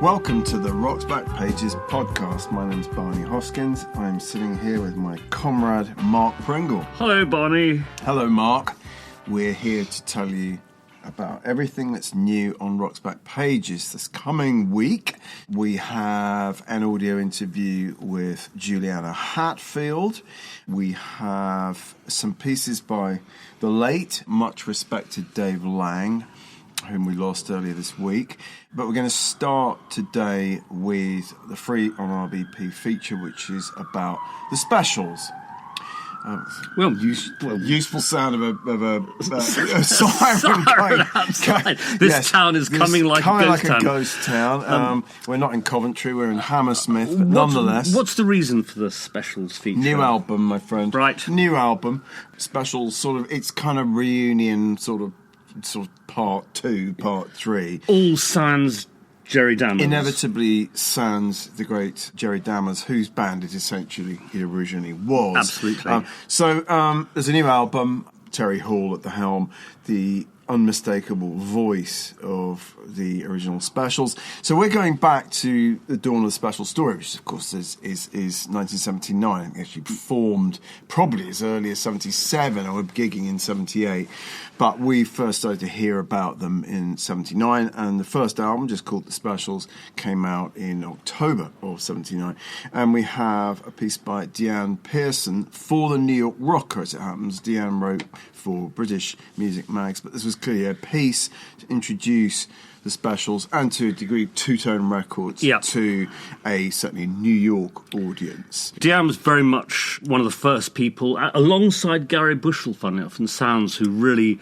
Welcome to the Rocks Back Pages podcast. My name's Barney Hoskyns. I'm sitting here with my comrade Mark Pringle. Hello, Barney. Hello, Mark. We're here to tell you about everything that's new on Rocks Back Pages. This coming week, we have an audio interview with Juliana Hatfield. We have some pieces by the late, much respected Dave Laing, whom we lost earlier this week. But we're going to start today with the Free on RBP feature, which is about the specials. Useful sound of a siren outside. This town is coming like a ghost town. We're not in Coventry, we're in Hammersmith, but nonetheless. What's the reason for the specials feature? New album, my friend. Right. New album. Specials, sort of, it's kind of reunion, sort of part 2, part 3. All sans Jerry Dammers. Inevitably sans the great Jerry Dammers, whose band it essentially originally was. Absolutely. So there's a new album, Terry Hall at the helm, the unmistakable voice of the original specials. So we're going back to the dawn of the special story, which of course is 1979. Actually formed probably as early as 77 or gigging in 78. But we first started to hear about them in 79, and the first album, just called The Specials, came out in October of 79. And we have a piece by Deanne Pearson for the New York Rocker, as it happens. Deanne wrote for British music mags, but this was clearly a piece to introduce the Specials and to a degree Two-Tone Records to a certainly New York audience. Deanne was very much one of the first people, alongside Gary Bushell, funny enough, and Sounds, who really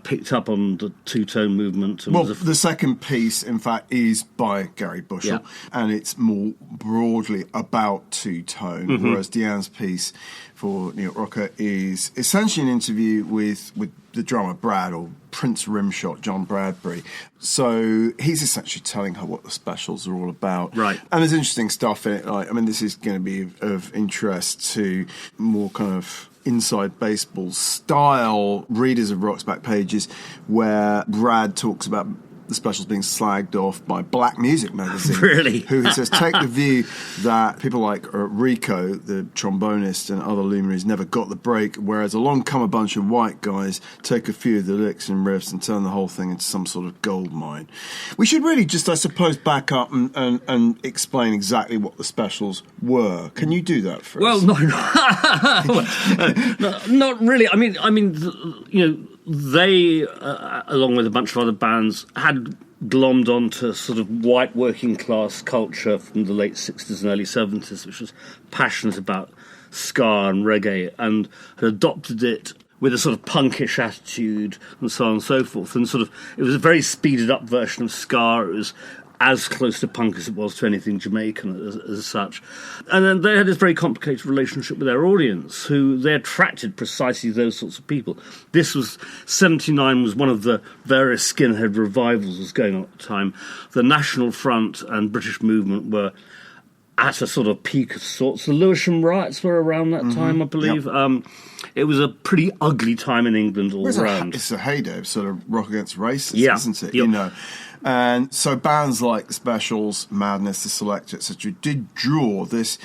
picked up on the two-tone movement. And the second piece, in fact, is by Gary Bushell, and it's more broadly about two-tone, whereas Deanne's piece for New York Rocker is essentially an interview with the drummer Brad, or Prince Rimshot, John Bradbury. So he's essentially telling her what the specials are all about. Right. And there's interesting stuff in it. This is going to be of interest to more kind of inside baseball style readers of Rocks Back Pages, where Brad talks about the specials being slagged off by Black Music magazine. Really? Who he says take the view that people like Rico, the trombonist, and other luminaries never got the break, whereas along come a bunch of white guys, take a few of the licks and riffs and turn the whole thing into some sort of gold mine. We should really just, I suppose, back up and explain exactly what the specials were. Can you do that for us? Well, no, not really. They, along with a bunch of other bands, had glommed onto sort of white working class culture from the late 60s and early 70s, which was passionate about ska and reggae, and had adopted it with a sort of punkish attitude and so on and so forth. And it was a very speeded up version of ska. It was as close to punk as it was to anything Jamaican as such. And then they had this very complicated relationship with their audience, who they attracted precisely those sorts of people. 79 was one of the various skinhead revivals was going on at the time. The National Front and British movement were at a sort of peak of sorts. The Lewisham riots were around that time, I believe. Yep. It was a pretty ugly time in England all around. It's a heyday of sort of rock against racism, isn't it? Yep. And so bands like the Specials, Madness, the Selector, etc., did draw this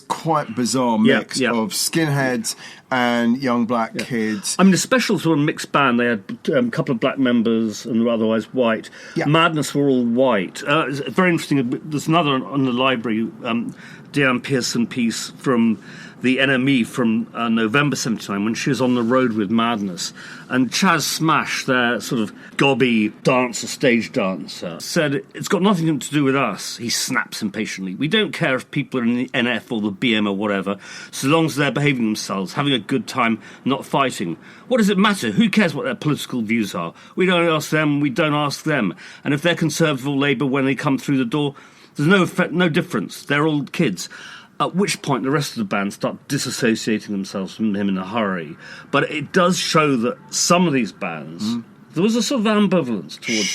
quite bizarre mix of skinheads and young black kids. The Specials were a mixed band. They had a couple of black members and were otherwise white. Yeah. Madness were all white. It's very interesting. There's another on the library, Deanne Pearson piece from the NME from November 79, when she was on the road with Madness. And Chaz Smash, their sort of gobby dancer, stage dancer, said, "It's got nothing to do with us." He snaps impatiently. "We don't care if people are in the NF or the BM or whatever, so long as they're behaving themselves, having a good time, not fighting. What does it matter? Who cares what their political views are? We don't ask them, we don't ask them. And if they're Conservative or Labour when they come through the door, there's no difference. They're all kids." At which point the rest of the band start disassociating themselves from him in a hurry. But it does show that some of these bands, there was a sort of ambivalence towards,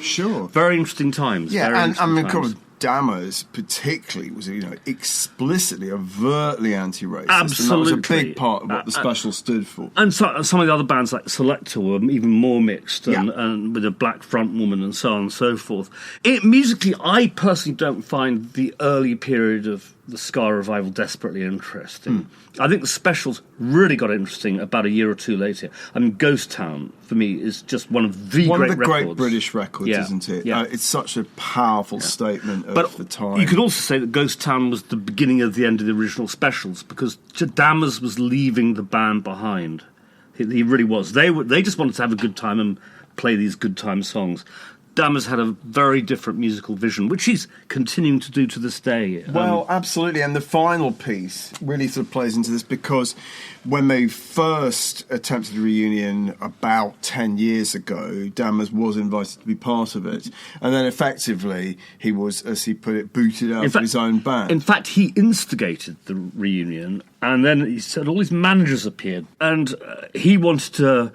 Sure. very interesting times. Yeah, very interesting times. Of course, Dammers particularly was, explicitly, overtly anti-racist. Absolutely. And that was a big part of what the Special stood for. And some of the other bands like Selector were even more mixed, and with a black front woman and so on and so forth. Musically, I personally don't find the early period of the ska revival desperately interesting. I think the Specials really got interesting about a year or two later. I mean, Ghost Town, for me, is just one of the great British records, isn't it? Yeah. It's such a powerful statement of the time. You could also say that Ghost Town was the beginning of the end of the original Specials, because Dammers was leaving the band behind. He really was. They just wanted to have a good time and play these good time songs. Dammers had a very different musical vision, which he's continuing to do to this day. Well, absolutely. And the final piece really sort of plays into this, because when they first attempted a reunion about 10 years ago, Dammers was invited to be part of it. And then effectively he was, as he put it, booted out of his own band. In fact, he instigated the reunion, and then he said all his managers appeared. And he wanted to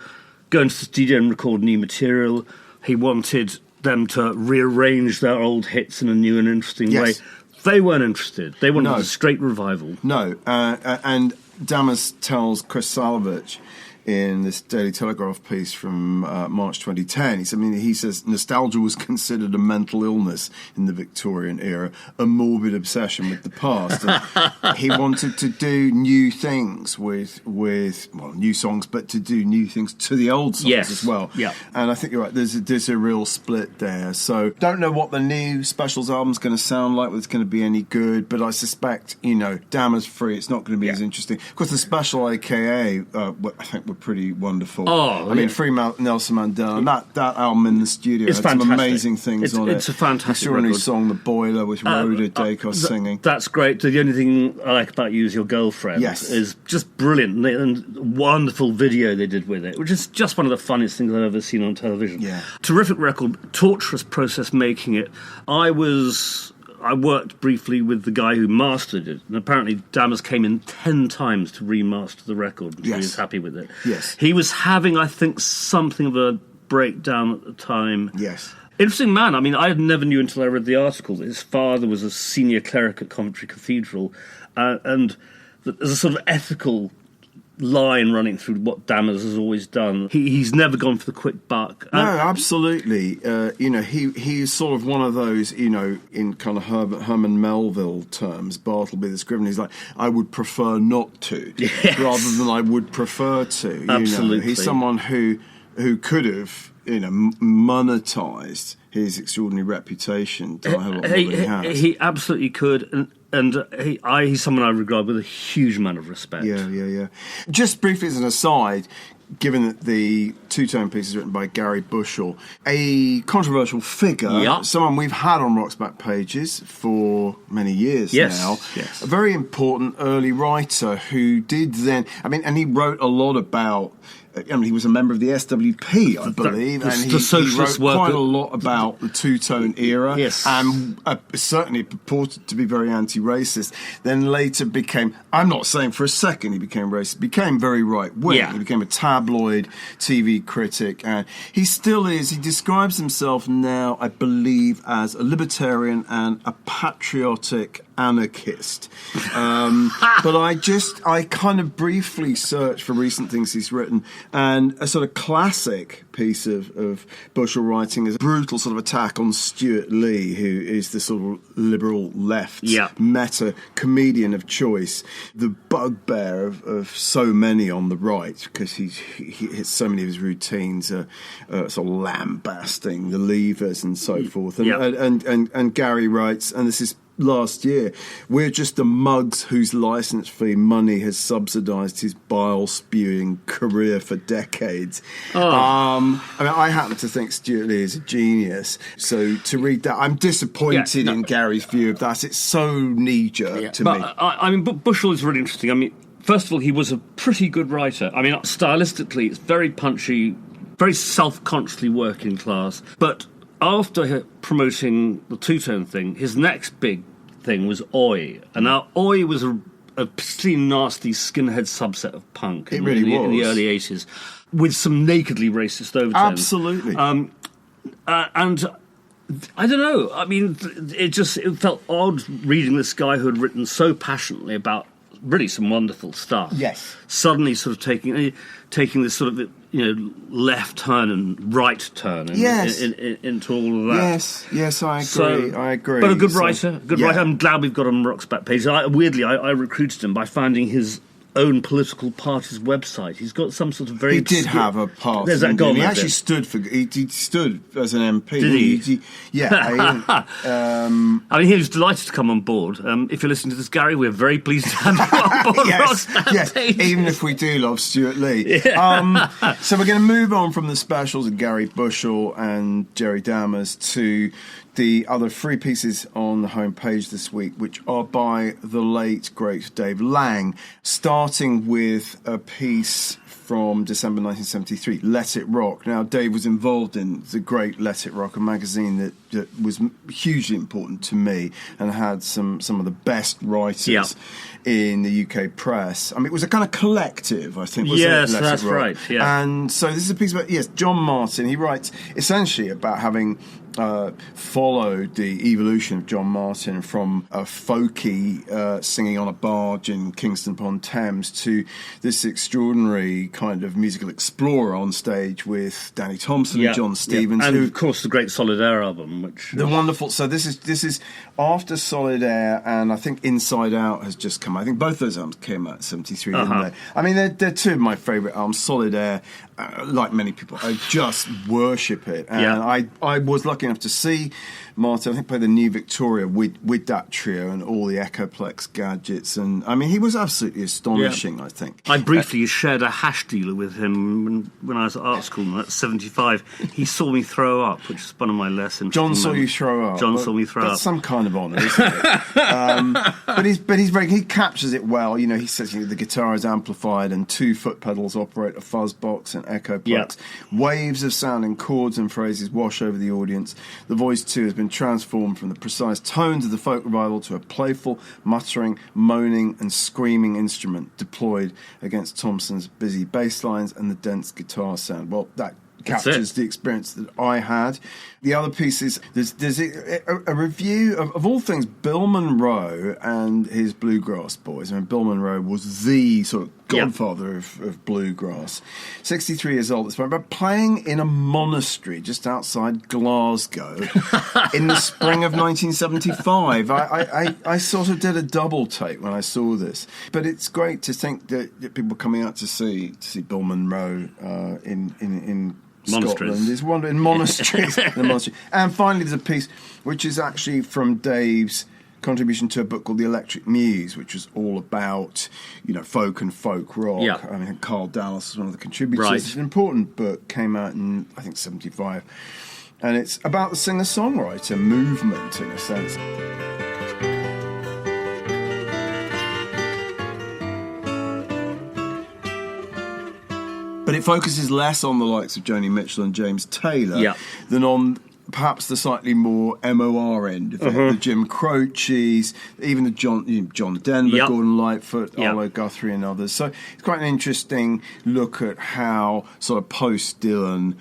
go into the studio and record new material. He wanted them to rearrange their old hits in a new and interesting way. They weren't interested. They wanted a straight revival. No, and Dammers tells Chris Salovich in this Daily Telegraph piece from March 2010, he says nostalgia was considered a mental illness in the Victorian era, a morbid obsession with the past. And he wanted to do new things with new songs, but to do new things to the old songs as well. Yeah. And I think you're right, there's a real split there. So don't know what the new Specials album's going to sound like, whether it's going to be any good, but I suspect, Dammers Free, it's not going to be as interesting. Of course, the Special AKA, I think were pretty wonderful. I mean, Free Nelson Mandela, and that album in the studio had some amazing things on it. It's a fantastic extraordinary record. Song, The Boiler, with Rhoda Dacos singing. That's great. The only thing I like about You Is Your Girlfriend is just brilliant, and wonderful video they did with it, which is just one of the funniest things I've ever seen on television. Yeah. Terrific record, torturous process making it. I worked briefly with the guy who mastered it, and apparently Dammers came in 10 times to remaster the record, and he was happy with it. Yes. He was having, I think, something of a breakdown at the time. Yes. Interesting man. I mean, I never knew until I read the article that his father was a senior cleric at Coventry Cathedral, and there's a sort of ethical line running through what Dammers has always done. He's never gone for the quick buck. No, absolutely. He's sort of one of those, in kind of Herman Melville terms, Bartleby the Scrivener, he's like, I would prefer not to, rather than I would prefer to. Absolutely. He's someone who could have, monetised his extraordinary reputation done a hell of a lot more than he has. He absolutely could, and he's someone I regard with a huge amount of respect. Yeah. Just briefly as an aside, given that the two-tone piece is written by Gary Bushell, a controversial figure, someone we've had on Rock's Back Pages for many years now, a very important early writer who did then, and he wrote a lot about, he was a member of the SWP, I believe, and he wrote quite a lot about the two-tone era, and certainly purported to be very anti-racist. Then later became, I'm not saying for a second he became racist, became very right-wing. He became a tabloid TV critic, and he still is. He describes himself now, I believe, as a libertarian and a patriotic anarchist. But I kind of briefly searched for recent things he's written, and a sort of classic piece of Bushell writing is a brutal sort of attack on Stuart Lee, who is the sort of liberal left meta comedian of choice, the bugbear of so many on the right, because he so many of his routines are sort of lambasting the Leavers and so forth. And Gary writes, and this is last year, we're just the mugs whose licence fee money has subsidised his bile-spewing career for decades. I happen to think Stuart Lee is a genius, so to read that, I'm disappointed in Gary's view of that. It's so knee-jerk to me. Bushell is really interesting. First of all, he was a pretty good writer. Stylistically, it's very punchy, very self-consciously working class, but after promoting the two-tone thing, his next big thing was Oi. And now Oi was a particularly nasty skinhead subset of punk in the early 80s, with some nakedly racist overtones. Absolutely. And I don't know. I mean, it felt odd reading this guy who had written so passionately about really some wonderful stuff. Yes. Suddenly sort of taking this sort of, left turn and right turn into all of that. Yes, I agree. I agree. But a good writer. I'm glad we've got him on Rock's back page. Weirdly, I recruited him by finding his own political party's website. He's got some sort of very... He did have a party. There's that goal. He actually stood for... He stood as an MP. Did he? Yeah. I mean, he was delighted to come on board. If you're listening to this, Gary, we're very pleased to have you on board. yes, even if we do love Stuart Lee. Yeah. So we're going to move on from the specials of Gary Bushell and Jerry Dammers to the other three pieces on the homepage this week, which are by the late, great Dave Laing, starting with a piece from December 1973, Let It Rock. Now, Dave was involved in the great Let It Rock, a magazine that was hugely important to me and had some of the best writers in the UK press. I mean, it was a kind of collective, I think, wasn't it? Yes, that's right, yeah. And so this is a piece about, John Martyn. He writes essentially about having followed the evolution of John Martyn from a folky singing on a barge in Kingston upon Thames to this extraordinary kind of musical explorer on stage with Danny Thompson and John Stevens. And of course the great Solid Air album, which... The wonderful... So this is after Solid Air, and I think Inside Out has just come out. I think both those albums came out in 73, didn't they? I mean, they're two of my favourite albums. Solid Air, like many people, I just worship it. And I was lucky enough to see Martyn, I think, play the New Victoria with that trio and all the Echoplex gadgets. And, I mean, he was absolutely astonishing, I think. I briefly shared a hash dealer with him when I was at art school, and that's 75. He saw me throw up, which is one of my less interesting John saw you throw up? John saw me throw up. That's some kind of honour, isn't it? But he's he captures it well. He says the guitar is amplified and 2 foot pedals operate a fuzz box and Echoplex. Waves of sounding chords and phrases wash over the audience. The voice, too, has been transformed from the precise tones of the folk revival to a playful, muttering, moaning and screaming instrument deployed against Thompson's busy bass lines and the dense guitar sound. Well, that captures the experience that I had. The other piece is there's a review of all things Bill Monroe and his bluegrass boys. I mean, Bill Monroe was the sort of godfather of bluegrass. 63 years old, but playing in a monastery just outside Glasgow in the spring of 1975. I sort of did a double take when I saw this. But it's great to think that people are coming out to see Bill Monroe in Scotland is one in monasteries. And finally, there's a piece which is actually from Dave's contribution to a book called The Electric Muse, which was all about folk and folk rock. Yeah. I mean, Carl Dallas was one of the contributors. Right. It's an important book, came out in I think 75, and it's about the singer-songwriter movement in a sense. But it focuses less on the likes of Joni Mitchell and James Taylor than on perhaps the slightly more MOR end of it. The Jim Croces, even the John Denver, Gordon Lightfoot, Arlo Guthrie and others. So it's quite an interesting look at how sort of post-Dylan,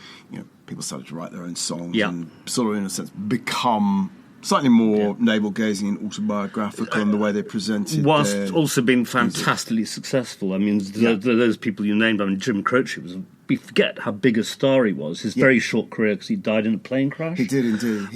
people started to write their own songs and sort of, in a sense, become slightly more navel-gazing and autobiographical in the way they presented. Whilst also being fantastically successful. I mean, those people you named, I mean, Jim Croce we forget how big a star he was. His very short career, because he died in a plane crash. He did indeed.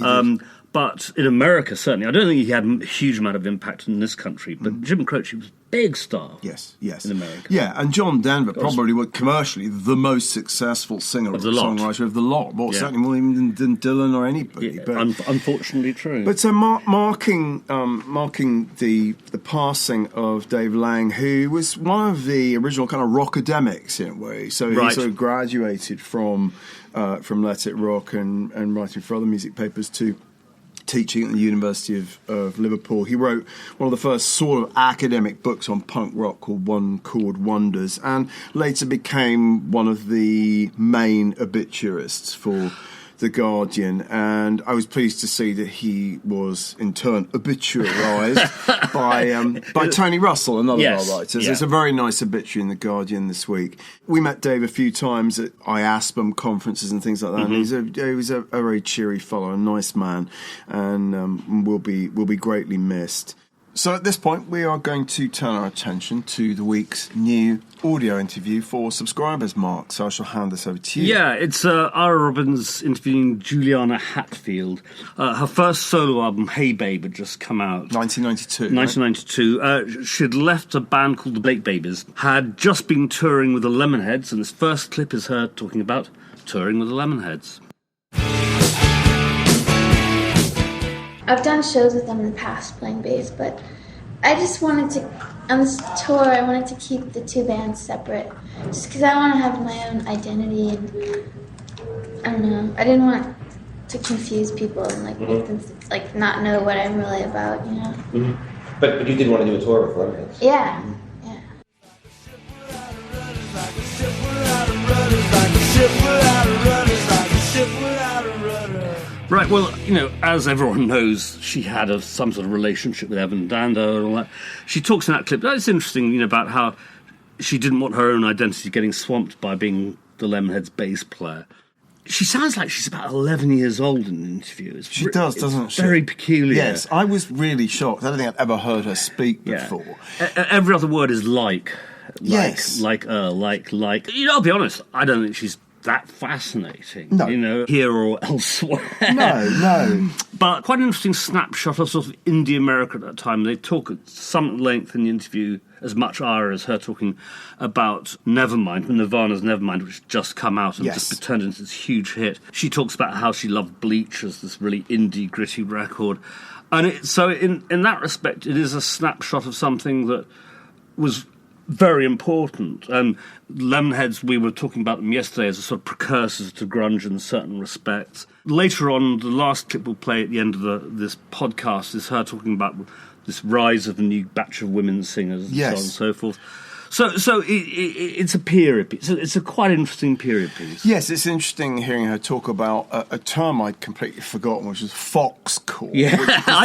But in America, certainly, I don't think he had a huge amount of impact in this country, but Jim Croce was a big star in America. Yeah, and John Denver probably was commercially the most successful singer-songwriter of the lot. Well, certainly more even than Dylan or anybody. But unfortunately true. But so marking the passing of Dave Laing, who was one of the original kind of rockademics in a way. So he sort of graduated from Let It Rock and writing for other music papers to teaching at the University of Liverpool. He wrote one of the first sort of academic books on punk rock called One Chord Wonders, and later became one of the main obituarists for The Guardian, and I was pleased to see that he was in turn obituarised by Tony Russell, another of our writers. There's a very nice obituary in The Guardian this week. We met Dave a few times at IASPM conferences and things like that, and he was a very cheery fellow, a nice man, and will be greatly missed. So at this point, we are going to turn our attention to the week's new audio interview for subscribers, Mark. So I shall hand this over to you. Yeah, it's Ira Robbins interviewing Juliana Hatfield. Her first solo album, Hey Babe, had just come out. 1992. 1992. Right? She'd left a band called the Blake Babies, had just been touring with the Lemonheads, and this first clip is her talking about touring with the Lemonheads. I've done shows with them in the past playing bass, but I just wanted to, on this tour, I wanted to keep the two bands separate, just because I want to have my own identity, and I don't know, I didn't want to confuse people and make them not know what I'm really about, you know. Mm-hmm. But you did want to do a tour with Lemonheads. Yeah. Right, well, as everyone knows, she had some sort of relationship with Evan Dando and all that. She talks in that clip. That's interesting, about how she didn't want her own identity getting swamped by being the Lemonheads bass player. She sounds like she's about 11 years old in the interview. She does, doesn't she? Very peculiar. Yes, I was really shocked. I don't think I'd ever heard her speak before. Every other word is like. Yes. Like. I'll be honest, I don't think she's that fascinating, no. Here or elsewhere. No. But quite an interesting snapshot of sort of indie America at that time. They talk at some length in the interview, as much Ira as her, talking about Nevermind, Nirvana's Nevermind, which had just come out and just turned into this huge hit. She talks about how she loved Bleach as this really indie, gritty record. And so in that respect, it is a snapshot of something that was very important. Lemonheads, we were talking about them yesterday as a sort of precursors to grunge in certain respects. Later on, the last clip we'll play at the end of this podcast is her talking about this rise of a new batch of women singers and so on and so forth. So it's a period piece. It's a quite interesting period piece. Yes, it's interesting hearing her talk about a term I'd completely forgotten, which is foxcore. Yeah.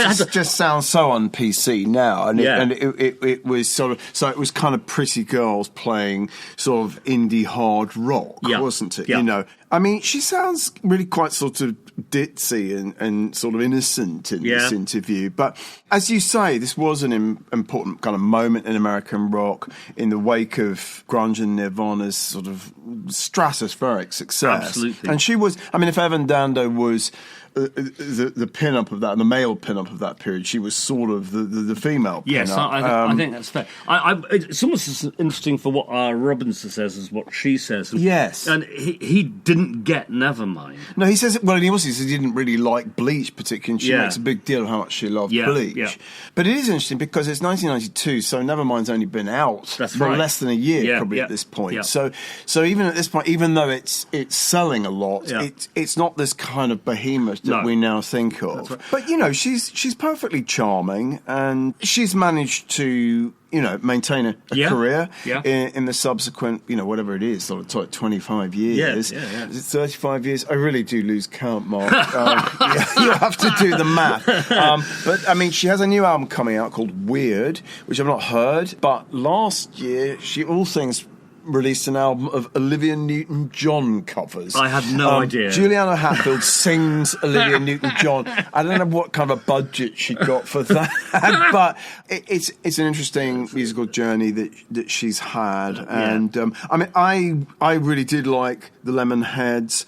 Which just sounds so un-PC now. And it was sort of... So it was kind of pretty girls playing sort of indie hard rock, wasn't it? Yeah. I mean, she sounds really quite sort of ditzy and sort of innocent in this interview. But as you say, this was an important kind of moment in American rock in the wake of grunge and Nirvana's sort of stratospheric success. Absolutely. And she was, I mean, if Evan Dando was the pin-up of that, the male pin-up of that period, she was sort of the female pin-up. Yes, I think that's fair. It's almost as interesting for what Robbins says as what she says. And he didn't get Nevermind. No, he says, well, he also says he didn't really like Bleach particularly, and she makes a big deal of how much she loved Bleach. Yeah. But it is interesting because it's 1992, so Nevermind's only been out for less than a year, probably at this point. Yeah. So even at this point, even though it's selling a lot, it's not this kind of behemoth that we now think of. Right. But, she's perfectly charming, and she's managed to, maintain a career in the subsequent, whatever it is, sort of 25 years. Is it 35 years? I really do lose count, Mark. You have to do the math. But, I mean, she has a new album coming out called Weird, which I've not heard. But last year, she, all things, released an album of Olivia Newton-John covers. I had no idea. Juliana Hatfield sings Olivia Newton-John. I don't know what kind of a budget she got for that, but it's an interesting musical journey that she's had. And I mean, I really did like the Lemonheads.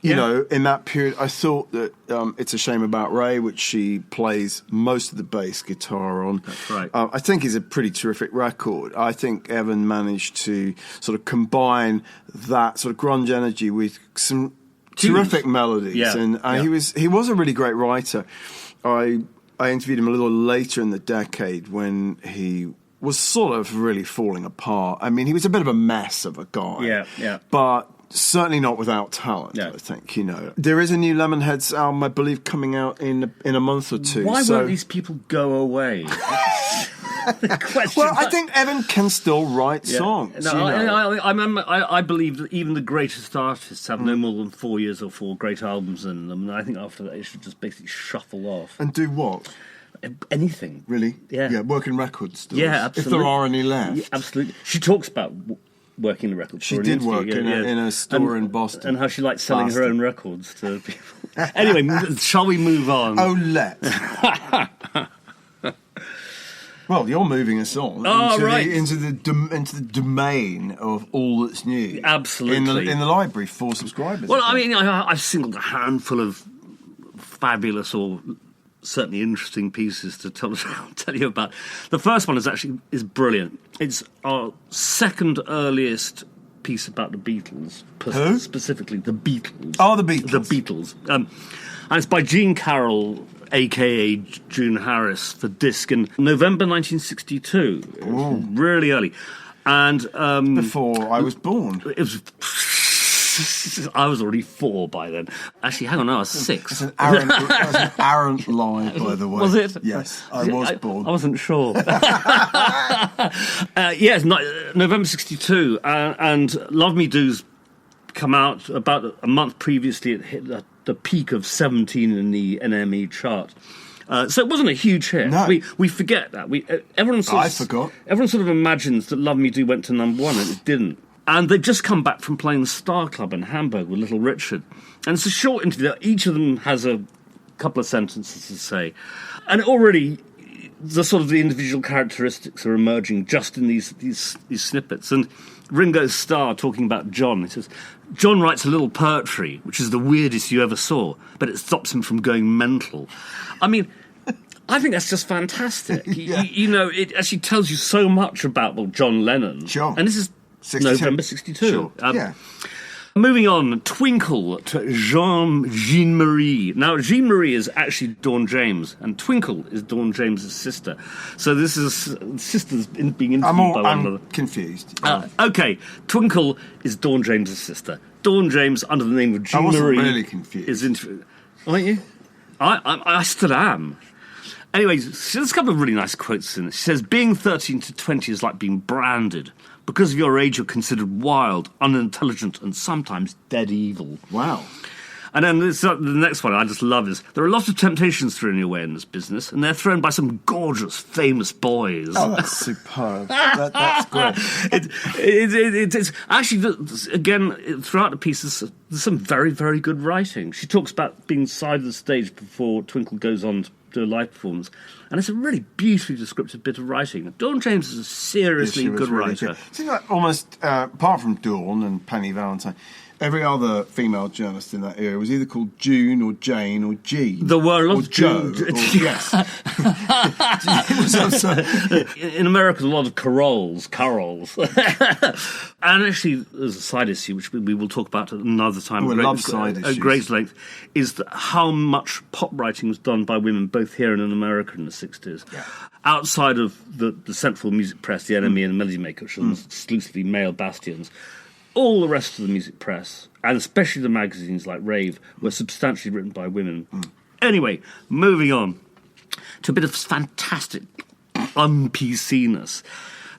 In that period, I thought that It's a Shame About Ray, which she plays most of the bass guitar on. That's right. I think is a pretty terrific record. I think Evan managed to sort of combine that sort of grunge energy with some terrific melodies. Yeah. And he was a really great writer. I interviewed him a little later in the decade when he was sort of really falling apart. I mean, he was a bit of a mess of a guy. Yeah. But certainly not without talent, I think, There is a new Lemonheads album, I believe, coming out in a month or two. Why won't these people go away? Well, I think Evan can still write songs. No, I believe that even the greatest artists have no more than 4 years or 4 great albums in them, and I think after that it should just basically shuffle off. And do what? Anything. Really? Yeah. Yeah, working record stores. Yeah, absolutely. If there are any left. Yeah, absolutely. She talks about working the record store. She did work in a store in Boston. And how she likes selling her own records to people. Anyway, shall we move on? Oh, let's. Well, you're moving us on into the domain of all that's new. Absolutely. In the library for subscribers. Well, I mean, I've singled a handful of fabulous or certainly interesting pieces to tell you about. The first one is brilliant. It's our second earliest piece about the Beatles. Who? Specifically, the Beatles. Oh, the Beatles. The Beatles. And it's by Gene Carroll, a.k.a. June Harris, for disc in November 1962. It was really early. And before I was born. It was... I was already 4 by then. Actually, hang on, I was 6. It was an arrant lie, by the way. Was it? Yes, I was born. I wasn't sure. Yes, November 62, and Love Me Do's come out about a month previously. It hit the peak of 17 in the NME chart. So it wasn't a huge hit. No. We forget that. I forgot. Everyone sort of imagines that Love Me Do went to number 1, and it didn't. And they'd just come back from playing the Star Club in Hamburg with Little Richard. And it's a short interview. Each of them has a couple of sentences to say. And already the individual characteristics are emerging just in these snippets. And Ringo Starr talking about John. He says, John writes a little poetry, which is the weirdest you ever saw, but it stops him from going mental. I mean... I think that's just fantastic. Yeah. It actually tells you so much about, John Lennon. Sure. And this is 62. November 62. Sure. Yeah. Moving on, Twinkle to Jean-Marie. Now, Jean-Marie is actually Dawn James, and Twinkle is Dawn James's sister. So this is sisters being interviewed by one another. I'm confused. Okay, Twinkle is Dawn James's sister. Dawn James, under the name of Jean-Marie... I wasn't really confused. ...is interviewed. Aren't you? I still am. Anyway, there's a couple of really nice quotes in it. She says, being 13 to 20 is like being branded. Because of your age, you're considered wild, unintelligent, and sometimes dead evil. Wow. And then the next one I just love is, there are a lot of temptations thrown your way in this business, and they're thrown by some gorgeous, famous boys. Oh, that's superb. That's great. It's actually, again, throughout the pieces, there's some very, very good writing. She talks about being side of the stage before Twinkle goes on to do a live performance, and it's a really beautifully descriptive bit of writing. Dawn James is a seriously good writer. It seems like almost, apart from Dawn and Penny Valentine, every other female journalist in that era was either called June or Jane or Jean. There were a lot of Joe. Yes. In America, a lot of Carols. And actually, there's a side issue, which we will talk about at another time at great length, is that how much pop writing was done by women, both here and in America in the 60s. Yeah. Outside of the central music press, the NME and the Melody Maker, which was exclusively male bastions, all the rest of the music press, and especially the magazines like Rave, were substantially written by women. Anyway, moving on to a bit of fantastic un-PC-ness.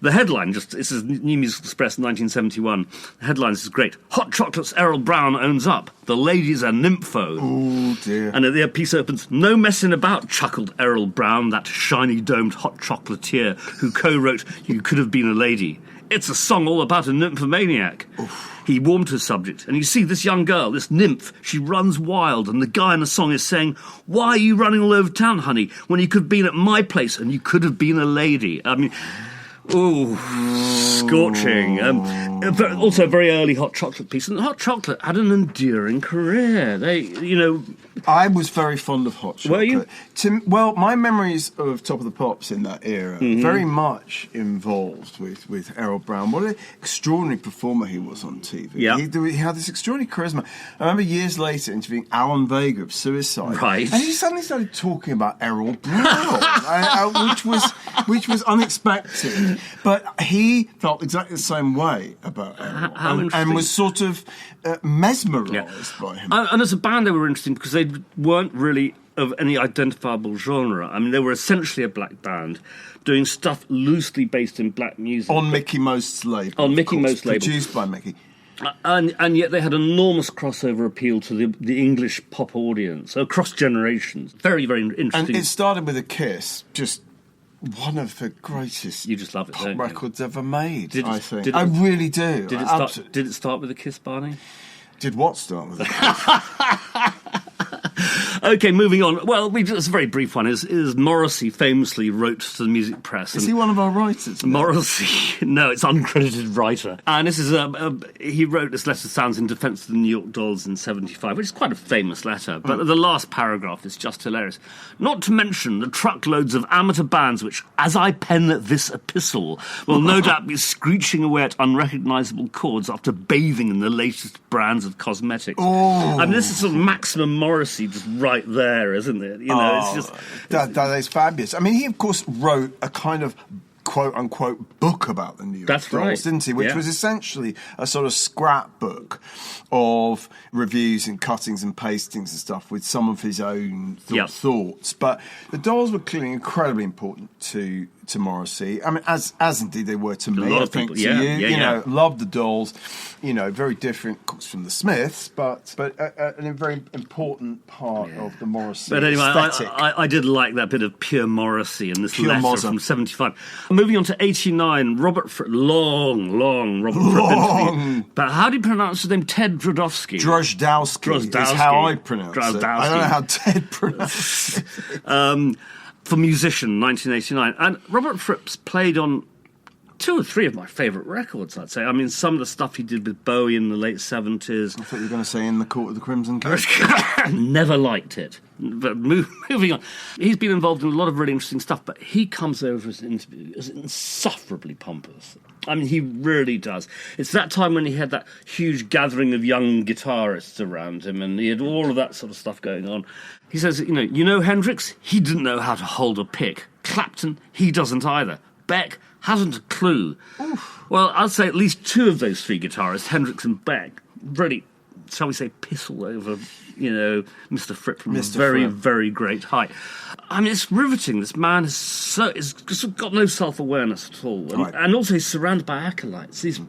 The headline, this is New Musical Express 1971. The headline is great. Hot Chocolates Errol Brown owns up. The ladies are nympho. Oh, dear. And the piece opens, no messing about, chuckled Errol Brown, that shiny-domed hot chocolatier who co-wrote You Could Have Been a Lady. It's a song all about a nymphomaniac. Oof. He warmed to the subject, and you see this young girl, this nymph, she runs wild, and the guy in the song is saying, why are you running all over town, honey, when you could have been at my place and you could have been a lady? I mean... Ooh, scorching. Also a very early Hot Chocolate piece. And Hot Chocolate had an enduring career. I was very fond of Hot Chocolate. Were you? My memories of Top of the Pops in that era very much involved with Errol Brown. What an extraordinary performer he was on TV. Yeah. He had this extraordinary charisma. I remember years later interviewing Alan Vega of Suicide. Right. And he suddenly started talking about Errol Brown, which was unexpected. But he felt exactly the same way about Errol and was sort of mesmerised by him. And as a band, they were interesting because they weren't really of any identifiable genre. I mean, they were essentially a black band doing stuff loosely based in black music. On Mickey Most's label. On Mickey Most's label. Produced by Mickey. And yet they had enormous crossover appeal to the English pop audience across generations. Very, very interesting. And it started with a kiss, just one of the greatest you just love it, pop records ever made, I think. I really do. Did it start with a kiss, Barney? Did what start with a kiss? Okay, moving on. Well, just a very brief one. Is Morrissey famously wrote to the music press. Is he one of our writers? Morrissey, no, it's uncredited writer. And this is he wrote this letter to Sounds in defence of the New York Dolls in '75, which is quite a famous letter. But the last paragraph is just hilarious. Not to mention the truckloads of amateur bands which, as I pen this epistle, will no doubt be screeching away at unrecognisable chords after bathing in the latest brands of cosmetics. Oh. I mean, this is sort of maximum Morrissey just right there, isn't it? You know, it's just that is fabulous. I mean, he of course wrote a kind of quote-unquote book about the New York Dolls, right. didn't he? Which was essentially a sort of scrapbook of reviews and cuttings and pastings and stuff with some of his own thoughts. But the Dolls were clearly incredibly important to Morrissey. I mean, as indeed they were to me, I think, to you. You know, loved the Dolls. You know, very different, of course, from the Smiths, but a very important part of the Morrissey But anyway, aesthetic. I did like that bit of pure Morrissey in this letter from '75. Moving on to '89, Robert Fripp, long Robert Fripp interview. But how do you pronounce his name? Ted Drozdowski. Drozdowski is how I pronounce it. I don't know how Ted pronounces it. For Musician, 1989. And Robert Fripp's played on 2 or 3 of my favourite records, I'd say. I mean, some of the stuff he did with Bowie in the late 70s. I thought you were going to say In the Court of the Crimson King. Never liked it. But moving on. He's been involved in a lot of really interesting stuff, but he comes over as an interview as insufferably pompous. I mean, he really does. It's that time when he had that huge gathering of young guitarists around him, and he had all of that sort of stuff going on. He says, you know Hendrix? He didn't know how to hold a pick. Clapton, he doesn't either. Beck hasn't a clue. Oof. Well, I'd say at least 2 of those 3 guitarists, Hendrix and Beck, really, shall we say, piss all over, Mr. Fripp from a very, very great height. I mean, it's riveting. This man has got no self-awareness at all. And also he's surrounded by acolytes. These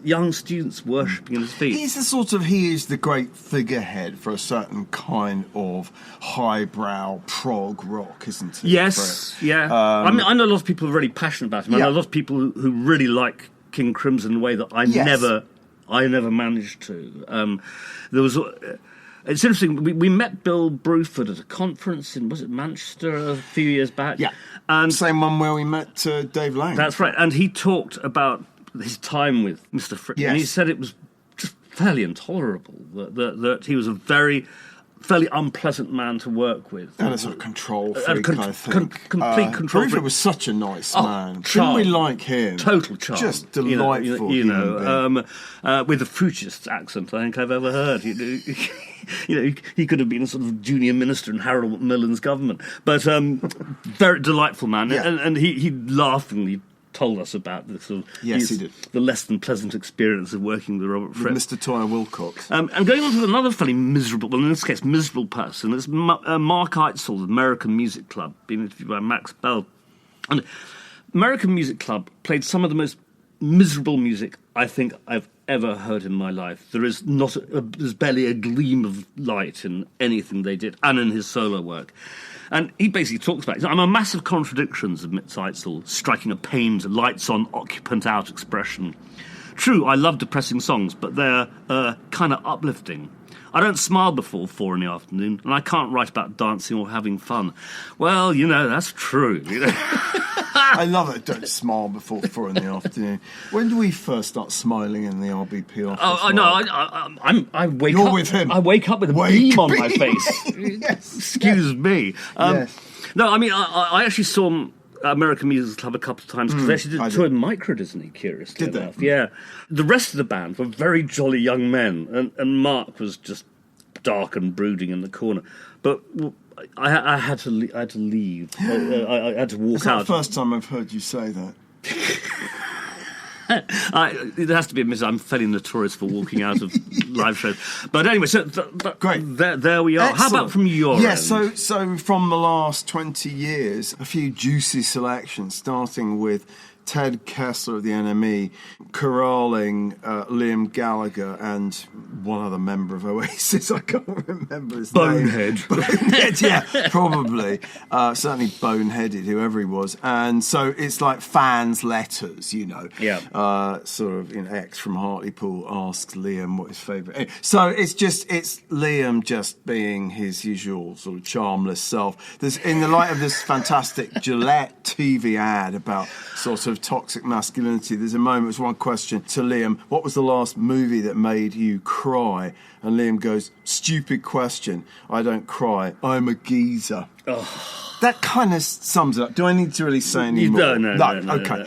young students worshipping at his feet. He is the great figurehead for a certain kind of highbrow prog rock, isn't he? Yes, yeah. I mean, I know a lot of people are really passionate about him. Yeah. I know a lot of people who really like King Crimson in a way that I never managed to. It's interesting. We met Bill Bruford at a conference in, was it Manchester, a few years back? Yeah. And same one where we met Dave Laing. That's right. And he talked about his time with Mr. Fripp. Yes. And he said it was just fairly intolerable, that he was a fairly unpleasant man to work with. And a sort of control freak, I think. Complete control freak. Bruford was such a nice man. Didn't we like him? Total charm. Just delightful. With the fruitiest accent I think I've ever heard. He could have been a sort of junior minister in Harold Macmillan's government. But very delightful man. Yeah. And he laughingly told us about the sort of he did. The less than pleasant experience of working with Robert Fripp. Mr. Toyer Wilcox. And going on to another fairly miserable, well in this case miserable person, is Mark Eitzel of American Music Club, being interviewed by Max Bell. And American Music Club played some of the most miserable music I think I've ever heard in my life. There's barely a gleam of light in anything they did, and in his solo work. And he basically talks about it. I'm a massive contradictions, admits Eitzel, striking a pained, lights-on, occupant-out expression. True, I love depressing songs, but they're kind of uplifting. I don't smile before 4 PM, and I can't write about dancing or having fun. Well, that's true. I love it. Don't smile before 4 PM. When do we first start smiling in the RBP office? Oh, no, I wake You're up. with him. I wake up with a beam on my face. Yes. Excuse me. Yes. No, I mean, I actually saw American Music Club a couple of times because they actually did tour in Micro Disney, curiously enough. They? Yeah. The rest of the band were very jolly young men, and Mark was just dark and brooding in the corner. But I had to leave. I had to walk It's out. not the first time I've heard you say that. It has to be admitted, I'm fairly notorious for walking out of live shows. But anyway, so great. There we are. Excellent. How about from your end? So from the last 20 years, a few juicy selections, starting with Ted Kessler of the NME corralling Liam Gallagher and one other member of Oasis. I can't remember his name. Bonehead, yeah, probably. Certainly boneheaded, whoever he was. And so it's like fans' letters, sort of, X from Hartlepool asks Liam what his favourite. So it's Liam just being his usual sort of charmless self. There's, in the light of this fantastic Gillette TV ad about sort of toxic masculinity, there's a moment, it's one question to Liam: what was the last movie that made you cry? And Liam goes, stupid question, I don't cry, I'm a geezer. That kind of sums it up. Do I need to really say any more? No. Okay.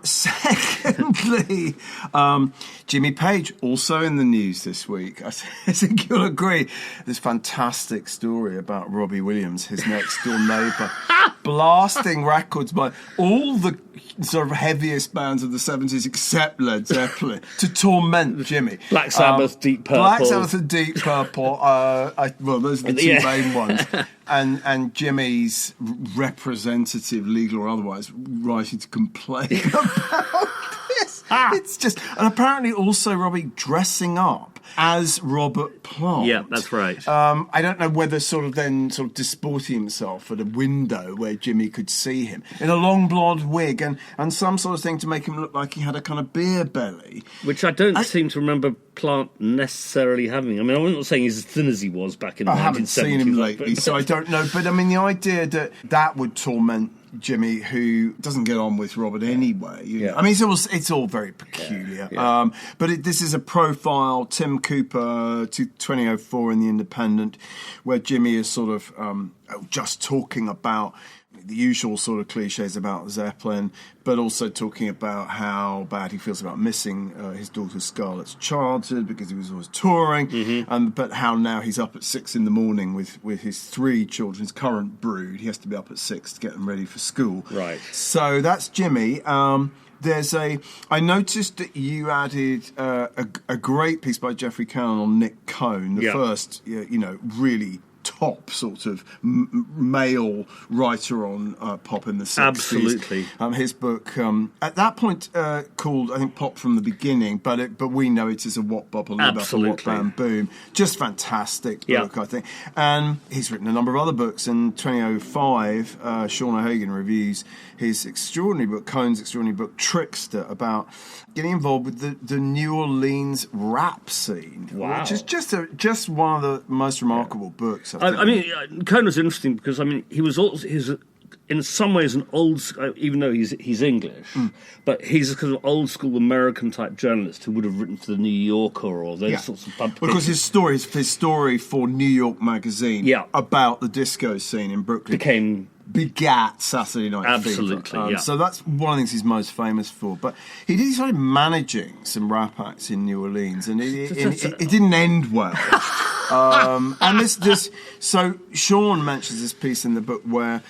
Secondly, Jimmy Page, also in the news this week. I think you'll agree. This fantastic story about Robbie Williams, his next-door neighbour, blasting records by all the sort of heaviest bands of the 70s except Led Zeppelin to torment Jimmy. Black Sabbath, Deep Purple. Black Sabbath and Deep Purple. Those are the two main ones. And Jimmy's representative, legal or otherwise, writing to complain about this. It's just... And apparently also Robbie dressing up as Robert Plant. Yeah, that's right. I don't know whether sort of disporting himself at a window where Jimmy could see him in a long blonde wig and some sort of thing to make him look like he had a kind of beer belly. Which I don't seem to remember Plant necessarily having. I mean, I'm not saying he's as thin as he was back in the 1970s. I haven't seen him lately, so I don't know. But I mean, the idea that would torment Jimmy, who doesn't get on with Robert anyway. You know? I mean, it's all very peculiar. Yeah. But this is a profile, Tim Cooper, 2004 in The Independent, where Jimmy is sort of just talking about the usual sort of cliches about Zeppelin, but also talking about how bad he feels about missing his daughter Scarlett's childhood because he was always touring, but how now he's up at 6 a.m. with his 3 children, his current brood. He has to be up at 6 to get them ready for school. Right. So that's Jimmy. I noticed that you added a great piece by Jeffrey Cannon on Nick Cone, the first, really top sort of male writer on pop in the 60s. Absolutely. His book, at that point called, I think, Pop from the Beginning, but we know it as a What Bubble Live Up, What Bam Boom. Just fantastic book, I think. And he's written a number of other books. In 2005, Sean O'Hagan reviews his extraordinary book, Cone's extraordinary book, Trickster, about getting involved with the New Orleans rap scene, which is just one of the most remarkable books. I mean, Cone was interesting because he was also in some ways an old, even though he's English, but he's a kind of old school American type journalist who would have written for the New Yorker or those sorts of publications. Because his story for New York Magazine about the disco scene in Brooklyn begat Saturday Night Fever. So that's one of the things he's most famous for. But he started managing some rap acts in New Orleans, and it didn't end well. So Sean mentions this piece in the book where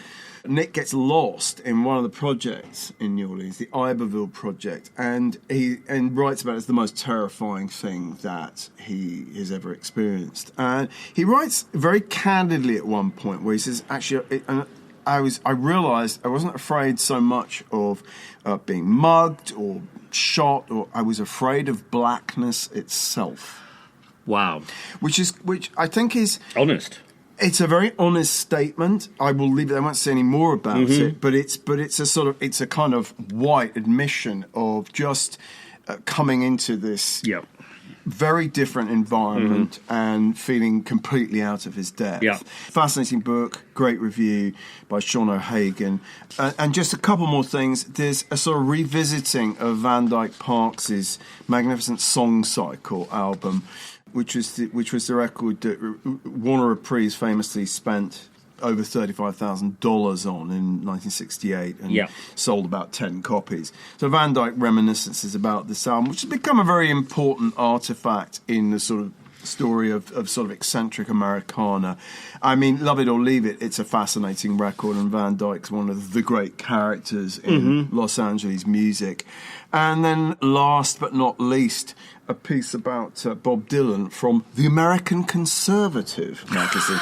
Nick gets lost in one of the projects in New Orleans, the Iberville project, and he writes about it as the most terrifying thing that he has ever experienced. And he writes very candidly at one point where he says, actually, I realised I wasn't afraid so much of being mugged or shot, or I was afraid of blackness itself. Wow. Which I think is honest. It's a very honest statement. I will leave it. I won't say any more about it. But it's a kind of white admission of just coming into this very different environment and feeling completely out of his depth. Yeah. Fascinating book, great review by Sean O'Hagan. And just a couple more things. There's a sort of revisiting of Van Dyke Parks' magnificent Song Cycle album, which was the record that Warner Reprise famously spent over $35,000 on in 1968 and sold about 10 copies. So Van Dyke reminiscences about this album, which has become a very important artifact in the sort of story of sort of eccentric Americana. I mean, love it or leave it, it's a fascinating record, and Van Dyke's one of the great characters in Los Angeles music. And then last but not least, a piece about Bob Dylan from the American Conservative magazine.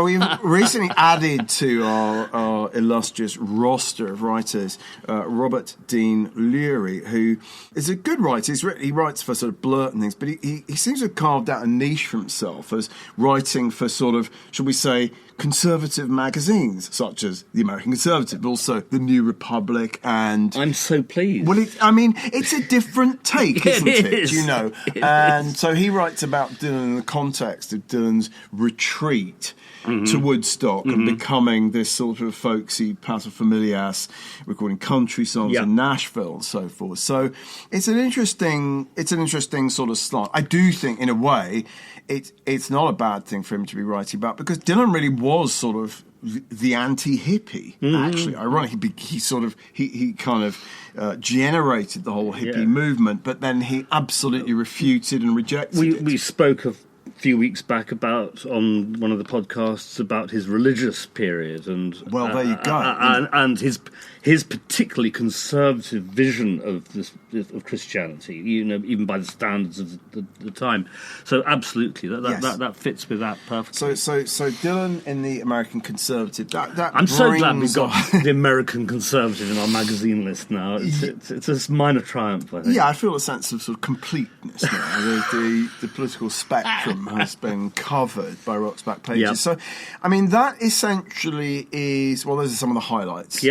We've recently added to our illustrious roster of writers Robert Dean Leary, who is a good writer. He writes for sort of Blurt and things, but he seems to have carved out a niche for himself as writing for sort of, shall we say, conservative magazines, such as the American Conservative, but also the New Republic, and I'm so pleased. Well, it's a different take, isn't it? You know, and so he writes about Dylan in the context of Dylan's retreat to Woodstock and becoming this sort of folksy paterfamilias, recording country songs in Nashville and so forth. So it's an interesting sort of slant. I do think, in a way, it's not a bad thing for him to be writing about, because Dylan really was sort of the anti-hippie. Actually, ironically, he kind of generated the whole hippie movement, but then he absolutely refuted and rejected it. We spoke a few weeks back on one of the podcasts about his religious period, and well, there you go, and his particularly conservative vision of Christianity, you know, even by the standards of the time. So absolutely, that fits with that perfectly. So Dylan in the American Conservative. I'm so glad we've got the American Conservative in our magazine list now. It's a minor triumph, I think. Yeah, I feel a sense of sort of completeness now. the political spectrum has been covered by Rock's Back Pages. Yep. So, I mean, that essentially is, well, those are some of the highlights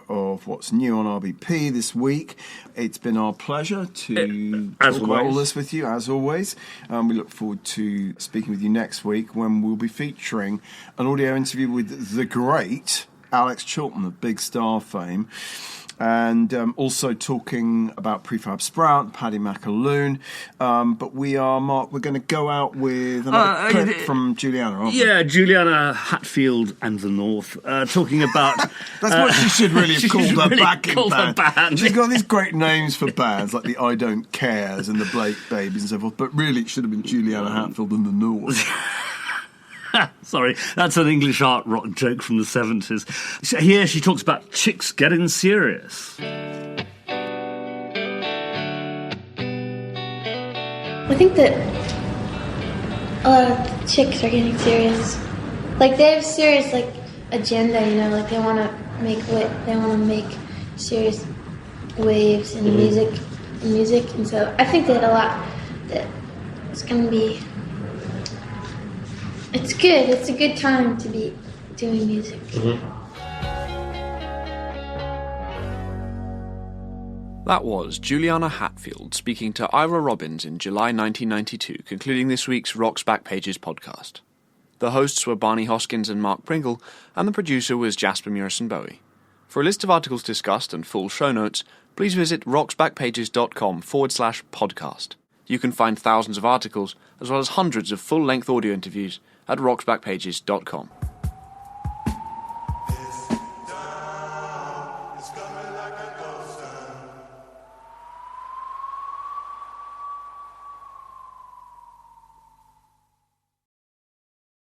of what's new on RBP this week. It's been our pleasure to talk about all this with you, as always. We look forward to speaking with you next week, when we'll be featuring an audio interview with the great Alex Chilton of Big Star fame. And also talking about Prefab Sprout, Paddy McAloon. But we're going to go out with another clip from Juliana, aren't we? Yeah, Juliana Hatfield and the North, talking about... That's what she should really have called her backing band. Her band. She's got these great names for bands, like the I Don't Cares and the Blake Babies and so forth, but really it should have been Juliana Hatfield and the North. Sorry, that's an English art rock joke from the 70s. Here she talks about chicks getting serious. I think that a lot of chicks are getting serious. Like, they have serious, like, agenda, you know, like they want to make serious waves in music, and so I think that it's going to be... It's good. It's a good time to be doing music. That was Juliana Hatfield speaking to Ira Robbins in July 1992, concluding this week's Rock's Back Pages podcast. The hosts were Barney Hoskyns and Mark Pringle, and the producer was Jasper Murison-Bowie. For a list of articles discussed and full show notes, please visit rocksbackpages.com/podcast. You can find thousands of articles, as well as hundreds of full-length audio interviews, at rocksbackpages.com.